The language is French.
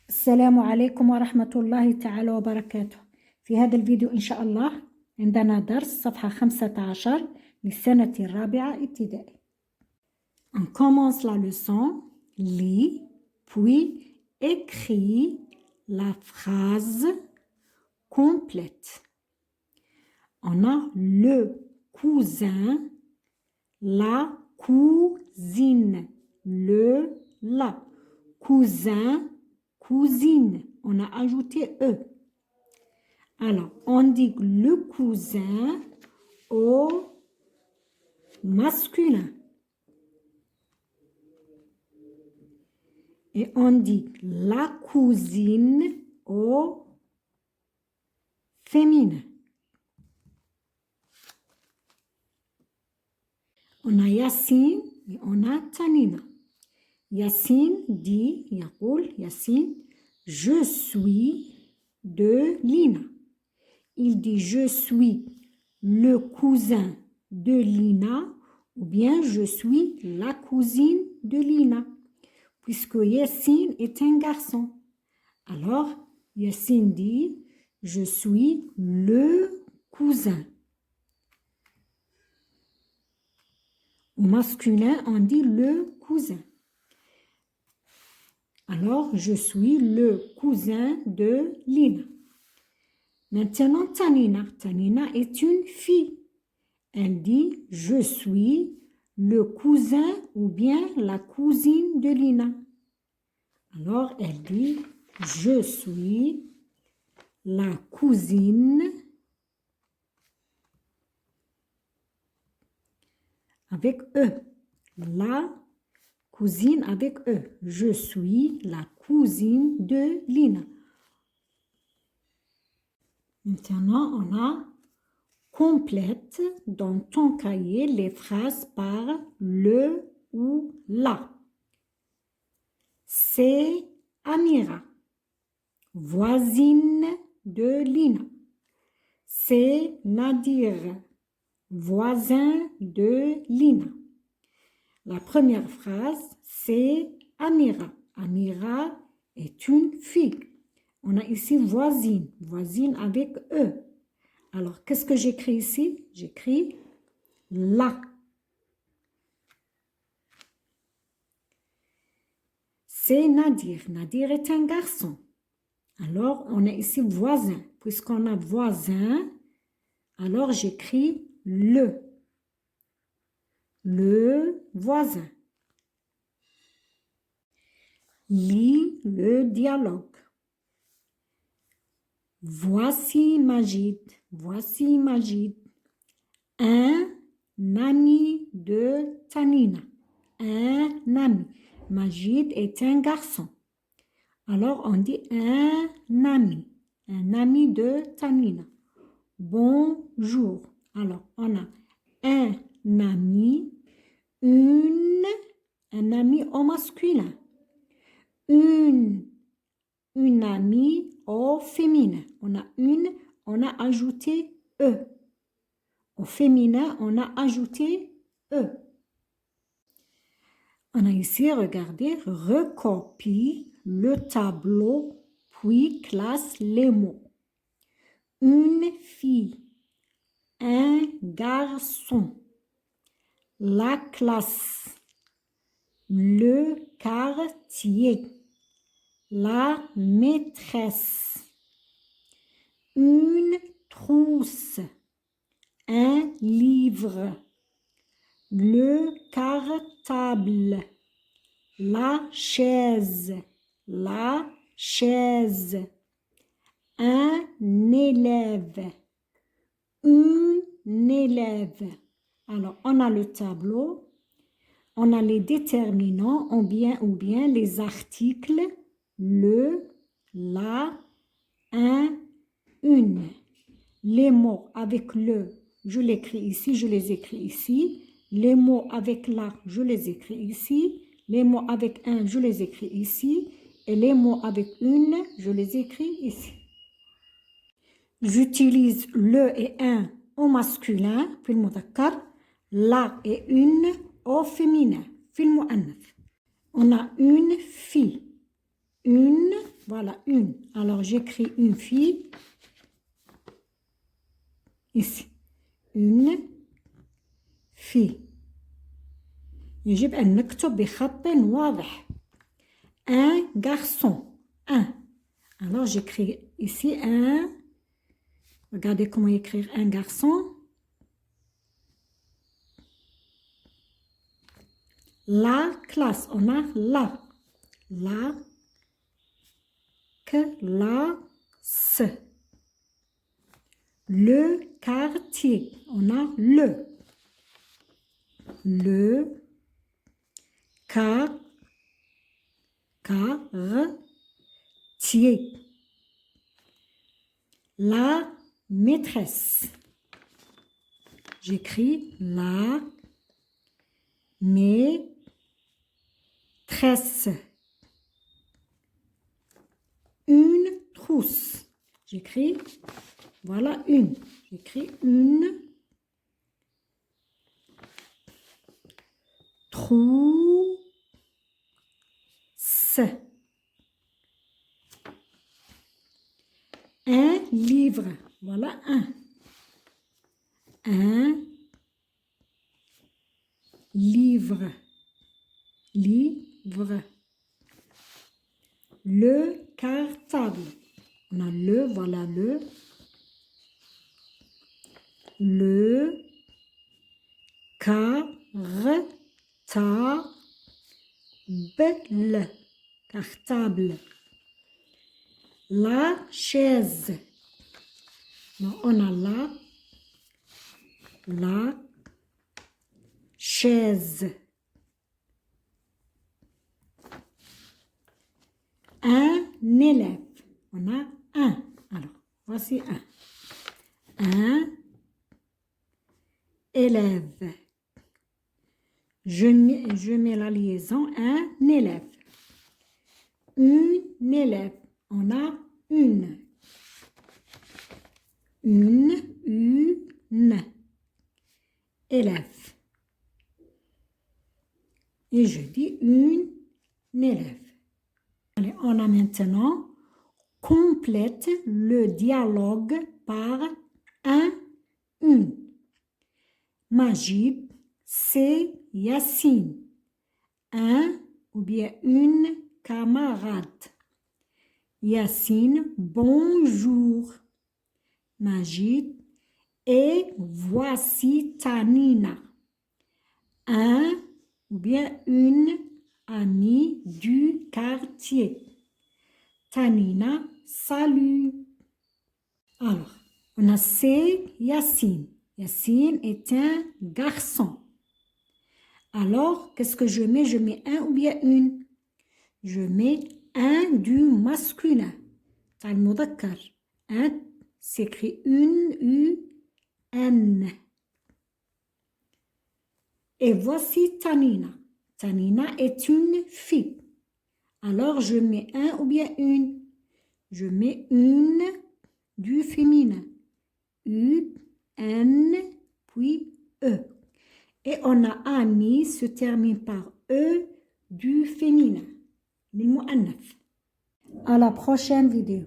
السلام عليكم ورحمة الله تعالى وبركاته. في هذا الفيديو إن شاء الله عندنا درس صفحة 15 للسنة الرابعة ابتدائي. On commence la leçon. Lis, puis écris la phrase complète. On a le cousin, la cousine, la cousin, cousine, on a ajouté E. Alors, on dit le cousin au masculin. Et on dit la cousine au féminin. On a Yassine et on a Tanina. Yassine dit, يقول Yassine, je suis de Lina. Il dit je suis le cousin de Lina ou bien je suis la cousine de Lina. Puisque Yassine est un garçon. Alors, Yassine dit je suis le cousin. Au masculin, on dit le cousin. Alors, je suis le cousin de Lina. Maintenant, Tanina. Tanina est une fille. Elle dit, je suis le cousin ou bien la cousine de Lina. Alors, elle dit, je suis la cousine avec E. La cousine avec E. Je suis la cousine de Lina. Maintenant, on a complète dans ton cahier les phrases par le ou la. C'est Amira, voisine de Lina. C'est Nadir, voisin de Lina. La première phrase, c'est Amira. Amira est une fille. On a ici voisine, voisine avec E. Alors, qu'est-ce que j'écris ici? J'écris la. C'est Nadir. Nadir est un garçon. Alors, on a ici voisin. Puisqu'on a voisin, alors j'écris le. Le voisin. Lis le dialogue. Voici Majid. Voici Majid. Un ami de Tanina. Un ami. Majid est un garçon. Alors on dit un ami. Un ami de Tanina. Bonjour. Alors on a un ami, un ami au masculin, une amie au féminin. On a ajouté E. Au féminin, on a ajouté E. On a ici, regardez, recopie le tableau, puis classe les mots. Une fille, un garçon, la classe, le quartier, la maîtresse, une trousse, un livre, le cartable, la chaise, un élève, une élève. Alors, on a le tableau, on a les déterminants ou bien les articles, le, la, un, une. Les mots avec le, je l'écris ici, je les écris ici. Les mots avec la, je les écris ici. Les mots avec un, je les écris ici. Et les mots avec une, je les écris ici. J'utilise le et un au masculin, في المذكر, la et une au féminin, في المؤنث. On a une fille, une Voilà, une. Alors, j'écris une fille. Ici. Une fille. يجب أن نكتب بخط واضح. Un garçon. Un. Alors, j'écris ici un. Regardez comment écrire un garçon. La classe. On a la. La classe. Le quartier. On a le. Le quartier. La maîtresse. J'écris la maîtresse. Une trousse. J'écris, voilà une. J'écris une trousse. Un livre. Voilà un. Un livre. Livre. Le cartable. On a le, voilà le. Le cartable. Cartable. La chaise. Donc, on a la chaise. Un élève. On a un. Alors, voici un. Un élève. Je mets la liaison. Un élève. Une élève. On a une. Une élève. Et je dis une élève. Allez, on a maintenant complète le dialogue par un, une. Majid, c'est Yassine. Un ou bien une camarade. Yassine, bonjour. Majid, et voici Tanina. Un ou bien une amie du quartier. Tanina, salut. Alors, on a c'est Yassine. Yassine est un garçon. Alors, qu'est-ce que je mets? Je mets un ou bien une? Je mets un du masculin. Al-Mudakkar. Un s'écrit une, U-N. Et voici Tanina. Tanina est une fille. Alors, je mets un ou bien une? Je mets une du féminin. U-N, puis E. Et on a ami se termine par E du féminin. À la prochaine vidéo.